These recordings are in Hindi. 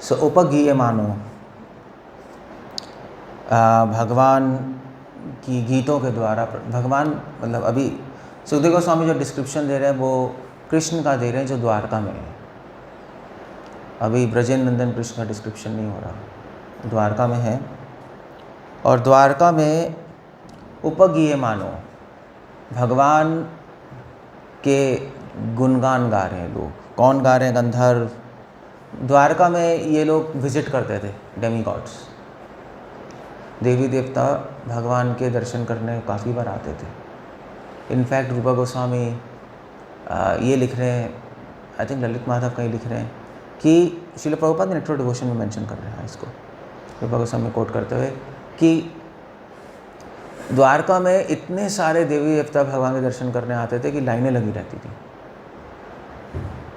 सो उपगीय मानो, भगवान की गीतों के द्वारा भगवान, मतलब अभी सुखदेव गोस्वामी जो डिस्क्रिप्शन दे रहे हैं वो कृष्ण का दे रहे हैं जो द्वारका में है। अभी ब्रजेंद्र नंदन कृष्ण का डिस्क्रिप्शन नहीं हो रहा, द्वारका में है। और द्वारका में उपगीय मानो, भगवान के गुणगान गा रहे हैं लोग। कौन गा रहे हैं? गंधर्व। द्वारका में ये लोग विजिट करते थे, डेमी गॉड्स, देवी देवता भगवान के दर्शन करने काफ़ी बार आते थे। इनफैक्ट रूपा गोस्वामी ये लिख रहे हैं, आई थिंक ललित माधव कहीं लिख रहे हैं कि श्रील प्रभुपाद नेक्ट्रो डिवोशन में मेंशन कर रहे हैं इसको, रूपा गोस्वामी कोट करते हुए, कि द्वारका में इतने सारे देवी देवता भगवान के दर्शन करने आते थे कि लाइनें लगी रहती थी।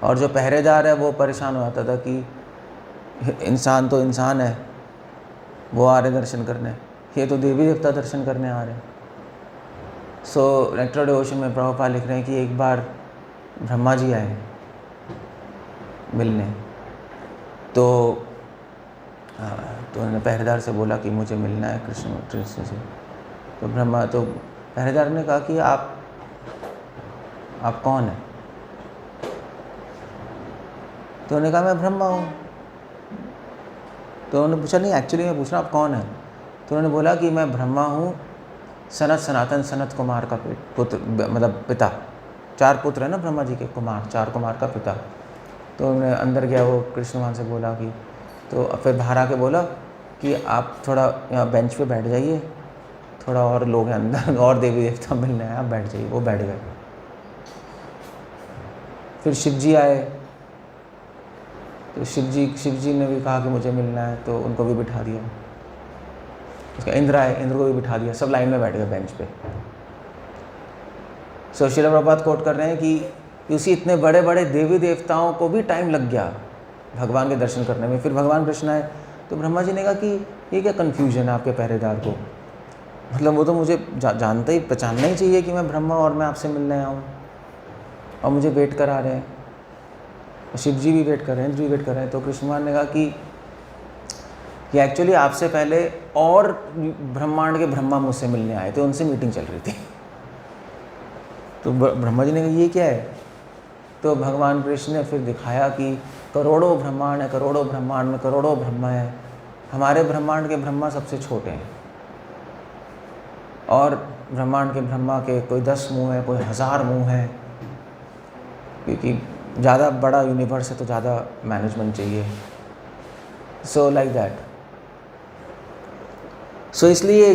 और जो पहरेदार है वो परेशान हो जाता था कि इंसान तो इंसान है, वो आ रहे दर्शन करने, ये तो देवी देवता दर्शन करने आ रहे हैं। सो नेक्ट्रो डिवोशन में प्रभुपाद लिख रहे हैं कि एक बार ब्रह्मा जी आए मिलने, तो उन्होंने पहरेदार से बोला कि मुझे मिलना है कृष्ण से। तो पहरेदार ने कहा कि आप कौन हैं? तो उन्होंने कहा मैं ब्रह्मा हूँ। तो उन्होंने पूछा नहीं, एक्चुअली मैं पूछ रहा आप कौन है? तो उन्होंने बोला कि मैं ब्रह्मा हूँ, सनातन सनत कुमार का पुत्र, मतलब पिता। 4 पुत्र है ना ब्रह्मा जी के, कुमार, 4 कुमार का पिता। तो उन्होंने अंदर गया, वो कृष्ण भगवान से बोला कि, तो फिर बाहर आके बोला कि आप थोड़ा यहाँ बेंच पे बैठ जाइए, थोड़ा और लोग हैं अंदर और देवी देवता मिलने हैं, आप बैठ जाइए। वो बैठ गए। फिर शिव जी आए, तो शिव जी ने भी कहा कि मुझे मिलना है, तो उनको भी बिठा दिया। उसका इंद्र आए, इंद्र को भी बिठा दिया, सब लाइन में बैठ गए बेंच पे। सो श्रील प्रभुपाद कोट कर रहे हैं कि उसी इतने बड़े बड़े देवी देवताओं को भी टाइम लग गया भगवान के दर्शन करने में। फिर भगवान कृष्ण आए, तो ब्रह्मा जी ने कहा कि ये क्या कन्फ्यूजन है आपके पहरेदार को, मतलब वो तो मुझे जानता ही पहचानना ही चाहिए कि मैं ब्रह्मा और मैं आपसे मिलने आया हूँ, और मुझे वेट करा रहे हैं, शिव जी भी वेट कर रहे हैं, इंद्र भी वेट कर रहे हैं। तो कृष्ण भगवान ने कहा कि एक्चुअली आपसे पहले और ब्रह्मांड के ब्रह्मा मुझसे मिलने आए थे, उनसे मीटिंग चल रही थी। तो ब्रह्मा जी ने कहा ये क्या है? तो भगवान कृष्ण ने फिर दिखाया कि करोड़ों ब्रह्मांड है, करोड़ों ब्रह्मांड में करोड़ों ब्रह्मा है, हमारे ब्रह्मांड के ब्रह्मा सबसे छोटे हैं, और ब्रह्मांड के ब्रह्मा के कोई 10 मुँह है, कोई 1000 मुँह है, क्योंकि ज़्यादा बड़ा यूनिवर्स है तो ज़्यादा मैनेजमेंट चाहिए। So like that. सो इसलिए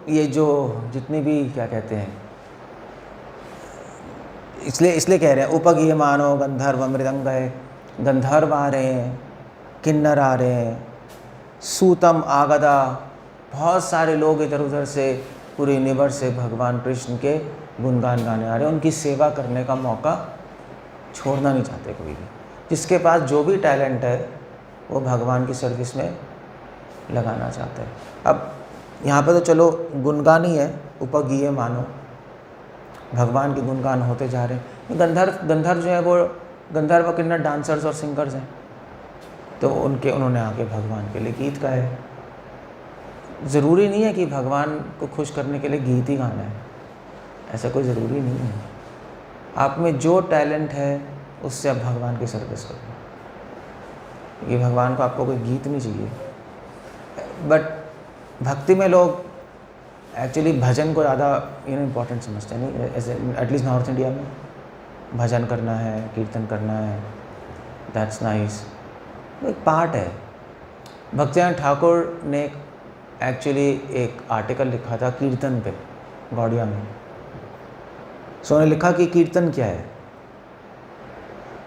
ये जो जितनी भी क्या कहते हैं, इसलिए कह रहे हैं उपगीय मानो गंधर्व मृदंग है, गंधर्व आ रहे हैं, किन्नर आ रहे हैं, सूतम आगदा, बहुत सारे लोग इधर उधर से पूरे यूनिवर्स से भगवान कृष्ण के गुणगान गाने आ रहे हैं। उनकी सेवा करने का मौका छोड़ना नहीं चाहते कोई भी। जिसके पास जो भी टैलेंट है वो भगवान की सर्विस में लगाना चाहते हैं। अब यहाँ पे तो चलो गुणगान ही है, उपगीय मानो, भगवान के गुणगान होते जा रहे हैं। गंधर्व जो है वो गंधर्व किन्नर डांसर्स और सिंगर्स हैं, तो उन्होंने आके भगवान के लिए गीत गाए। ज़रूरी नहीं है कि भगवान को खुश करने के लिए गीत ही गाना है, ऐसा कोई ज़रूरी नहीं है। आप में जो टैलेंट है उससे आप भगवान की सर्विस करो। ये भगवान को आपको कोई गीत नहीं चाहिए। बट भक्ति में लोग एक्चुअली भजन को ज़्यादा इम्पोर्टेंट समझते हैं, नहीं ऐसे, एटलीस्ट नॉर्थ इंडिया में भजन करना है, कीर्तन करना है, दैट्स नाइस, एक पार्ट है। भक्तियान ठाकुर ने एक्चुअली एक आर्टिकल लिखा था कीर्तन पे गौड़िया में। सो उन्होंने लिखा कि कीर्तन क्या है।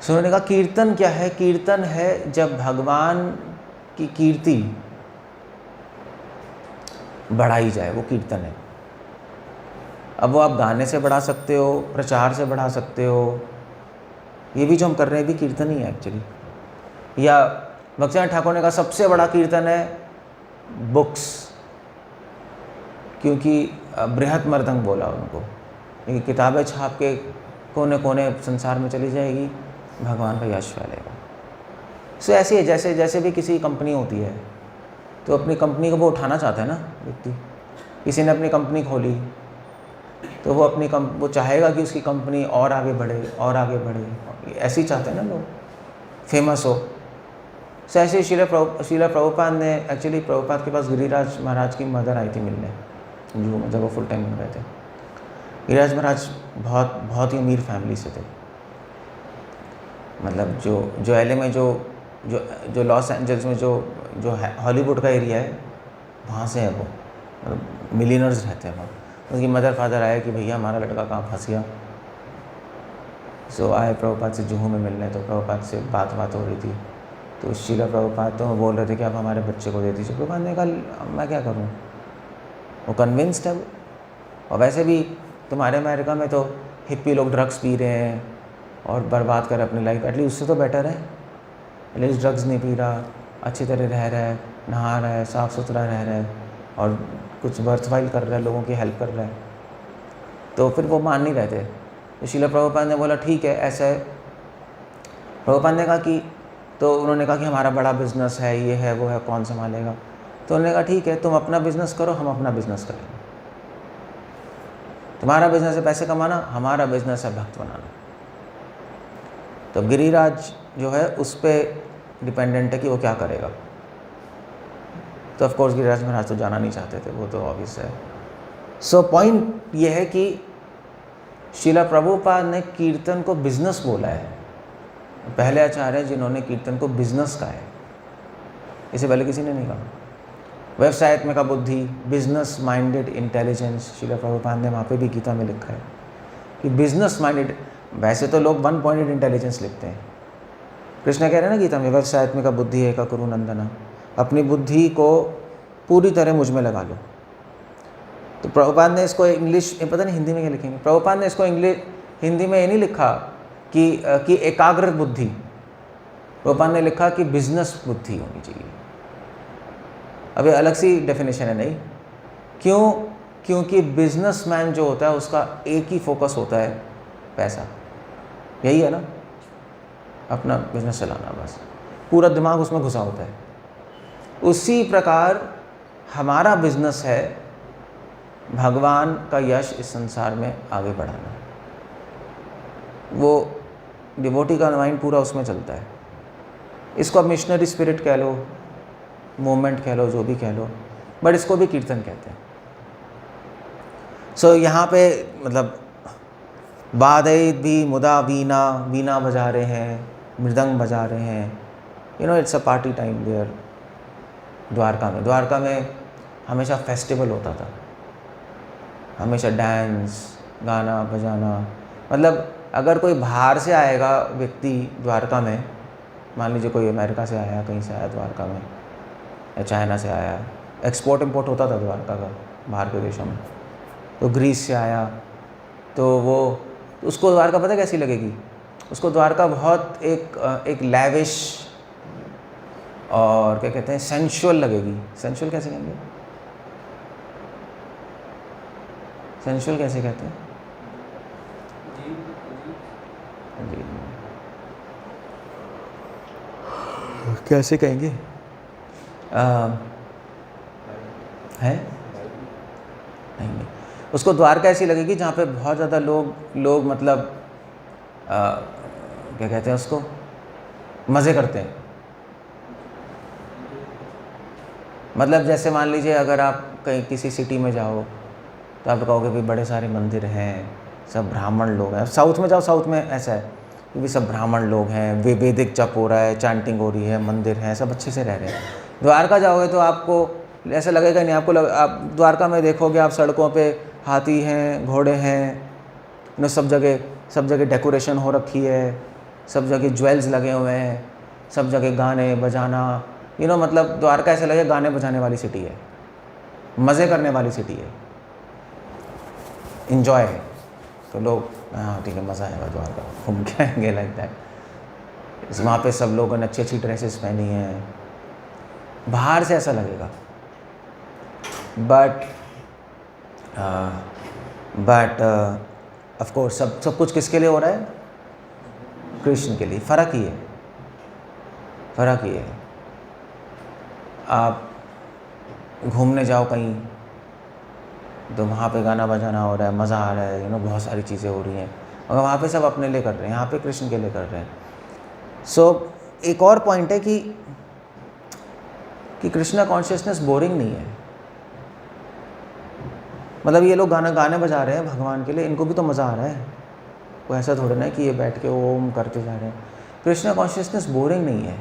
सो उन्होंने कहा कीर्तन क्या है? कीर्तन है जब भगवान की कीर्ति बढ़ाई जाए, वो कीर्तन है। अब वो आप गाने से बढ़ा सकते हो, प्रचार से बढ़ा सकते हो, ये भी जो हम कर रहे हैं भी कीर्तन ही है एक्चुअली। या भक्तिनाथ ठाकुर ने कहा सबसे बड़ा कीर्तन है बुक्स, क्योंकि बृहत मर्दंग बोला उनको, क्योंकि किताबें छाप के कोने कोने संसार में चली जाएगी, भगवान का यश फैलेगा। सो ऐसे ही जैसे जैसे भी किसी कंपनी होती है तो अपनी कंपनी को वो उठाना चाहता है ना व्यक्ति। किसी ने अपनी कंपनी खोली तो वो वो चाहेगा कि उसकी कंपनी और आगे बढ़े और आगे बढ़े, ऐसे ही चाहते हैं ना लोग, फेमस हो। सो ऐसे ही शिला प्रभुपाद ने, एक्चुअली प्रभुपाद के पास गिरिराज महाराज की मदर आई थी मिलने जब वो फुल टाइम मिल रहे थे। गिरिराज महाराज बहुत ही अमीर फैमिली से थे, मतलब जो एलए में जो लॉस एंजल्स में जो हॉलीवुड का एरिया है वहाँ से है वो, मतलब मिलियनर्स रहते हैं वहाँ। उनकी मदर फादर आए कि भैया हमारा लड़का कहाँ फंस गया। सो आए प्रभुपाद से जुहू में मिलने, तो प्रभुपाद से बात हो रही थी। तो शीला प्रभुपाद तो बोल रहे थे कि आप हमारे बच्चे को दे दीजिए। प्रभुपाद ने कहा मैं क्या करूँ, वो कन्विंस्ड है वो। और वैसे भी तुम्हारे अमेरिका में तो हिप्पी लोग ड्रग्स पी रहे हैं और बर्बाद कर अपनी लाइफ, एटलीस्ट उससे तो बेटर है। एटलीस्ट ड्रग्स नहीं पी रहा, अच्छी तरह रह रहा है, नहा रहा है, साफ़ सुथरा रह रहा है और कुछ वर्थवाइल कर रहा है, लोगों की हेल्प कर रहा है। तो फिर वो मान नहीं रहे थे। तो शीला प्रभुपाद ने बोला ठीक है ऐसा है। प्रभुपाद ने कहा कि, तो उन्होंने कहा कि हमारा बड़ा बिज़नेस है, ये है वो है, कौन संभालेगा। तो उन्होंने कहा ठीक है तुम अपना बिज़नेस करो, हम अपना बिज़नेस करेंगे। तुम्हारा बिज़नेस है पैसे कमाना, हमारा बिज़नेस है भक्त बनाना। तो गिरिराज जो है उस पर डिपेंडेंट है कि वो क्या करेगा। तो ऑफ कोर्स गिरिराज महाराज तो जाना नहीं चाहते थे, वो तो ऑब्वियस है। सो पॉइंट ये है कि शीला प्रभुपाद ने कीर्तन को बिजनेस बोला है। पहले आचार्य जिन्होंने कीर्तन को बिजनेस कहा है, इससे पहले किसी ने नहीं कहा। व्यवसायत्मक का बुद्धि, business minded intelligence, Srila Prabhupada ने वहाँ पे भी गीता में लिखा है कि बिजनेस माइंडेड। वैसे तो लोग वन पॉइंटेड इंटेलिजेंस लिखते हैं, कृष्ण कह रहे हैं ना गीता में, व्यवसायत्मक का बुद्धि है का कुरु नंदना, अपनी बुद्धि को पूरी तरह मुझ में लगा लो। तो प्रभुपाद ने इसको इंग्लिश, पता नहीं हिंदी में क्या लिखेंगे, प्रभुपाद ने इसको हिंदी में ये नहीं लिखा कि एकाग्र बुद्धि, प्रभुपाद ने लिखा कि बिजनेस बुद्धि होनी चाहिए। अब ये अलग सी डेफिनेशन है नहीं, क्यों? क्योंकि बिजनेसमैन जो होता है उसका एक ही फोकस होता है पैसा, यही है ना, अपना बिजनेस चलाना, बस पूरा दिमाग उसमें घुसा होता है। उसी प्रकार हमारा बिजनेस है भगवान का यश इस संसार में आगे बढ़ाना। वो डिवोटी का माइंड पूरा उसमें चलता है। इसको अब मिशनरी स्पिरिट कह लो, मूवमेंट कह लो, जो भी कह लो, बट इसको भी कीर्तन कहते हैं। सो यहाँ पे मतलब वादयित भी मुदा वीणा बजा रहे हैं, मृदंग बजा रहे हैं, you know it's a party time there. Dwarka में हमेशा फेस्टिवल होता था, हमेशा डांस, गाना बजाना। मतलब अगर कोई बाहर से आएगा व्यक्ति द्वारका में, मान लीजिए कोई अमेरिका से आया, कहीं से आया द्वारका में, या चाइना से आया, एक्सपोर्ट इंपोर्ट होता था द्वारका का बाहर के देशों में, तो ग्रीस से आया, तो वो उसको द्वारका पता कैसी लगेगी? उसको द्वारका बहुत एक लैविश और क्या कहते हैं सेंशुअल लगेगी। सेंशुअल कैसे कहेंगे? सेंशुअल कैसे कहते हैं? कैसे कहेंगे? है नहीं, उसको द्वारका ऐसी लगेगी जहाँ पे बहुत ज़्यादा लोग मतलब क्या कहते हैं उसको, मज़े करते हैं। मतलब जैसे मान लीजिए अगर आप कहीं किसी सिटी में जाओ तो आप कहोगे भी बड़े सारे मंदिर हैं, सब ब्राह्मण लोग हैं। साउथ में जाओ, साउथ में ऐसा है कि भी सब ब्राह्मण लोग हैं, वैदिक जप हो रहा है, चैंटिंग हो रही है, मंदिर हैं, सब अच्छे से रह रहे हैं। द्वारका जाओगे तो आपको ऐसा लगेगा नहीं, आप द्वारका में देखोगे आप सड़कों पे हाथी हैं, घोड़े हैं, न सब जगह डेकोरेशन हो रखी है, सब जगह ज्वेल्स लगे हुए हैं, सब जगह गाने बजाना, यू नो, मतलब द्वारका ऐसा लगे गाने बजाने वाली सिटी है, मज़े करने वाली सिटी है, इन्जॉय है। तो लोग हाँ ठीक है मज़ा आएगा द्वारका, घूम के आएंगे लाइक दैट। वहाँ पे सब लोगों ने अच्छी अच्छी ड्रेसेस पहनी हैं, बाहर से ऐसा लगेगा। बट ऑफ कोर्स सब कुछ किसके लिए हो रहा है? कृष्ण के लिए। फ़र्क ही है, फ़र्क ये है, आप घूमने जाओ कहीं तो वहाँ पे गाना बजाना हो रहा है, मज़ा आ रहा है, बहुत सारी चीज़ें हो रही हैं, और वहाँ पे सब अपने लिए कर रहे हैं, यहाँ पे कृष्ण के लिए कर रहे हैं। सो एक और पॉइंट है कि कृष्णा कॉन्शियसनेस बोरिंग नहीं है। मतलब ये लोग गाने बजा रहे हैं भगवान के लिए, इनको भी तो मज़ा आ रहा है, वो ऐसा थोड़ा ना है कि ये बैठ के ओम करते जा रहे हैं। कृष्णा कॉन्शियसनेस बोरिंग नहीं है,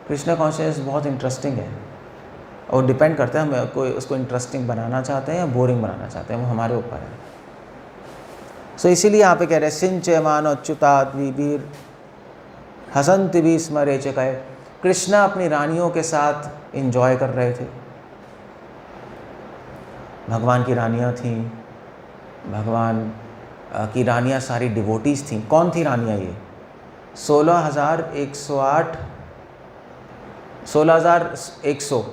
कृष्णा कॉन्शियसनेस बहुत इंटरेस्टिंग है, और डिपेंड करता है हम कोई उसको इंटरेस्टिंग बनाना चाहते हैं या बोरिंग बनाना चाहते हैं, वो हमारे ऊपर है। सो इसीलिए यहाँ पे कह रहे हैं सिंचयमान अच्युतात् विवीर हसंति भी स्मरे च कहे। कृष्णा अपनी रानियों के साथ एंजॉय कर रहे थे, भगवान की रानियाँ थीं, भगवान की रानियाँ सारी डिवोटीज़ थीं। कौन थी रानियाँ ये? 16,100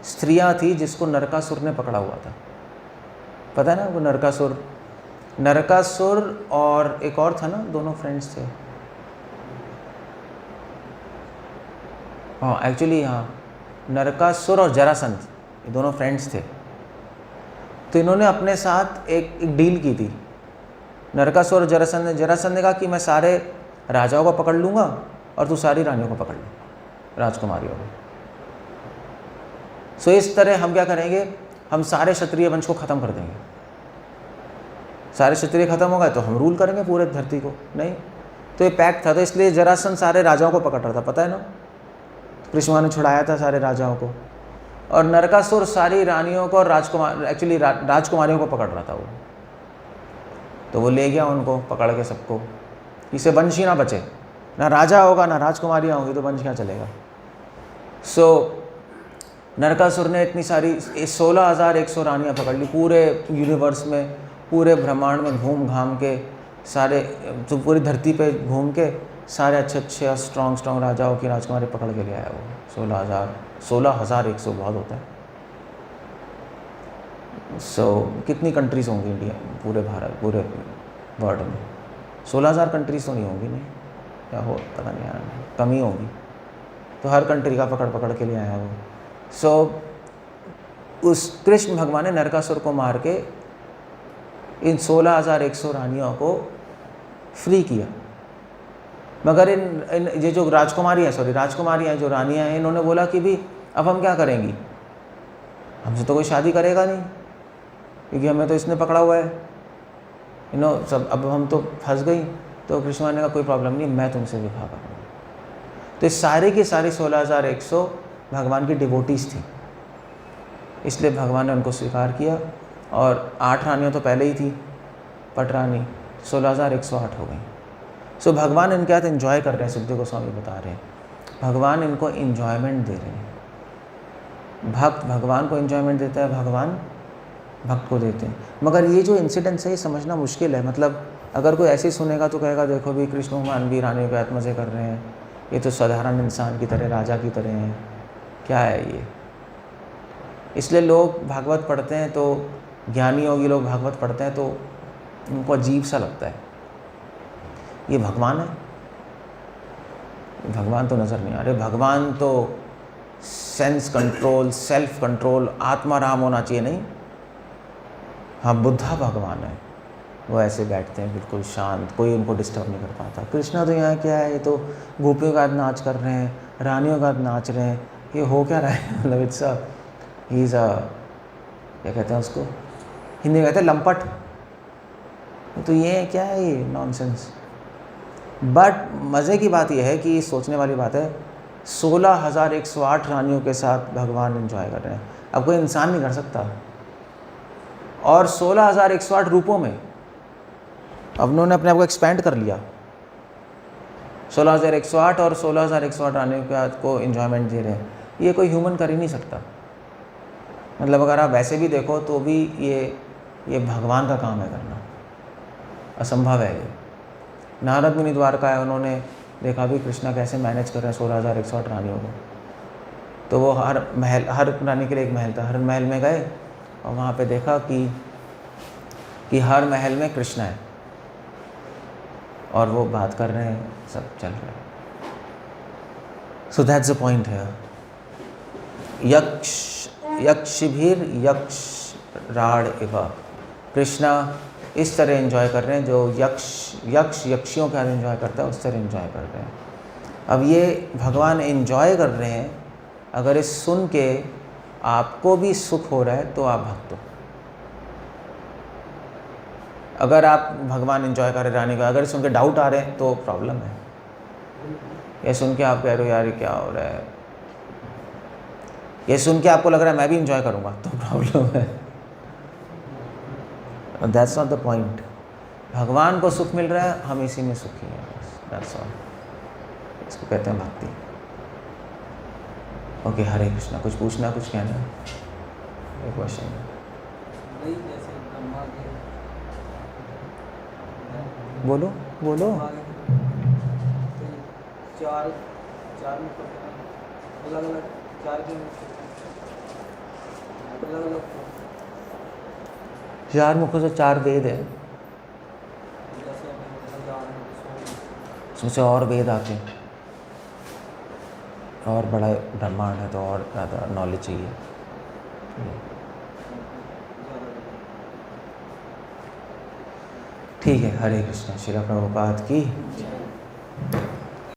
स्त्रियाँ थी जिसको नरकासुर ने पकड़ा हुआ था। पता है ना वो नरकासुर और एक और था ना, दोनों फ्रेंड्स थे। हाँ एक्चुअली हाँ, नरकासुर और जरासंध ये दोनों फ्रेंड्स थे। तो इन्होंने अपने साथ एक डील की थी, नरकासुर और जरासंध ने कहा कि मैं सारे राजाओं को पकड़ लूँगा और तू सारी रानियों को पकड़ लो, राजकुमारियों को। सो इस तरह हम क्या करेंगे, हम सारे क्षत्रिय वंश को ख़त्म कर देंगे। सारे क्षत्रिय ख़त्म हो गए तो हम रूल करेंगे पूरे धरती को। नहीं, तो ये पैक्ट था, तो इसलिए जरासंध सारे राजाओं को पकड़ रहा था, पता है ना, कृष्ण ने छुड़ाया था सारे राजाओं को। और नरकासुर सारी रानियों को और राजकुमारियों को पकड़ रहा था वो। तो वो ले गया उनको पकड़ के सबको, इसे वंश ही ना बचे, ना राजा होगा ना राजकुमारियाँ होंगी, तो वंश क्या चलेगा। सो नरकासुर ने इतनी सारी 16,100 रानियाँ पकड़ ली, पूरे यूनिवर्स में, पूरे ब्रह्मांड में घूम घाम के सारे, तो पूरी धरती पे घूम के सारे अच्छे स्ट्रॉन्ग राजाओं की राजकुमारी पकड़ के ले आया वो। 16,100 बहुत होता है। कितनी कंट्रीज़ होंगी इंडिया, पूरे भारत, पूरे वर्ल्ड में? 16,000 कंट्रीज़ तो नहीं होंगी, नहीं क्या हो, पता नहीं यार, कम ही होंगी। तो हर कंट्री का पकड़ के ले आया वो। उस कृष्ण भगवान ने नरकासुर को मार के इन 16,100 रानियों को फ्री किया। मगर इन ये जो राजकुमारियाँ जो रानियाँ हैं, इन्होंने बोला कि भी अब हम क्या करेंगी, हमसे तो कोई शादी करेगा नहीं, क्योंकि हमें तो इसने पकड़ा हुआ है, सब, अब हम तो फंस गई। तो कृष्ण ने कहा कोई प्रॉब्लम नहीं, मैं तुमसे विवाह करूँगा। तो सारे की सारी 16,100 भगवान की डिवोटीज़ थी, इसलिए भगवान ने उनको स्वीकार किया। और 8 रानियाँ तो पहले ही थी, पटरानी, 16,108 हो गई। सो भगवान इनके साथ एंजॉय कर रहे हैं, सुखदेव गोस्वामी बता रहे हैं, भगवान इनको एंजॉयमेंट दे रहे हैं। भक्त भगवान को एंजॉयमेंट देता है, भगवान भक्त को देते हैं। मगर ये जो इंसिडेंट्स है ये समझना मुश्किल है। मतलब अगर कोई ऐसे ही सुनेगा तो कहेगा देखो भी कृष्ण भगवान भी रानियों के साथ मज़े कर रहे हैं, ये तो साधारण इंसान की तरह, राजा की तरह हैं, क्या है ये। इसलिए लोग भागवत पढ़ते हैं तो, ज्ञानी योगी लोग भागवत पढ़ते हैं तो उनको अजीब सा लगता है, ये भगवान है, भगवान तो नज़र नहीं आ रहे। भगवान तो sense control, self control, Atmaram होना चाहिए, नहीं। हाँ, बुद्धा भगवान है, वो ऐसे बैठते हैं बिल्कुल शांत, कोई उनको डिस्टर्ब नहीं कर पाता। कृष्णा तो यहाँ क्या है, ये तो गोपियों का नाच कर रहे हैं, रानियों का नाच रहे हैं, ये हो क्या रहा है। मतलब इट्स क्या कहते हैं उसको, हिंदी में कहते हैं लंपट। तो ये क्या है, ये नॉनसेंस। बट मज़े की बात यह है कि सोचने वाली बात है, 16,108 रानियों के साथ भगवान एंजॉय कर रहे हैं। अब कोई इंसान नहीं कर सकता, और 16,108 रूपों में। अब उन्होंने अपने आप को एक्सपेंड कर लिया, 16,108 और 16,108 रानियों के साथ को एंजॉयमेंट दे रहे हैं। ये कोई ह्यूमन कर ही नहीं सकता। मतलब अगर आप वैसे भी देखो तो भी ये भगवान का काम है करना, असंभव है ये। नारद मुनि द्वारका है, उन्होंने देखा भी कृष्णा कैसे मैनेज कर रहे हैं 16,108 रानियों को। तो वो हर रानी के लिए एक महल था, हर महल में गए और वहाँ पे देखा कि हर महल में कृष्णा है और वो बात कर रहे हैं, सब चल रहा है। So that's the point here. यक्षभिर यक्ष राड इव, कृष्णा इस तरह एंजॉय कर रहे हैं जो यक्षियों के साथ एंजॉय करता है, उस तरह एंजॉय कर रहे हैं। अब ये भगवान एंजॉय कर रहे हैं, अगर इस सुन के आपको भी सुख हो रहा है तो आप भक्त हो। अगर आप भगवान एंजॉय कर रहे रानी का, अगर सुन के डाउट आ रहे हैं तो प्रॉब्लम है। ये सुन के आप कह रहे हो यार ये क्या हो रहा है, ये सुन के आपको लग रहा है मैं भी एंजॉय करूँगा, तो प्रॉब्लम है। That's not the point. भगवान को सुख मिल रहा है, हम इसी में सुखी हैं, दैट्स ऑल। इसको कहते हैं भक्ति। ओके, हरे कृष्णा। कुछ पूछना, कुछ कहना? एक क्वेश्चन। बोलो बोलो। चार मुखों से 4 वेद है, उसमें से और वेद आते हैं, और बड़ा ब्रह्मांड है तो और ज़्यादा नॉलेज चाहिए। ठीक है, हरे कृष्णा। श्रील प्रभुपाद की।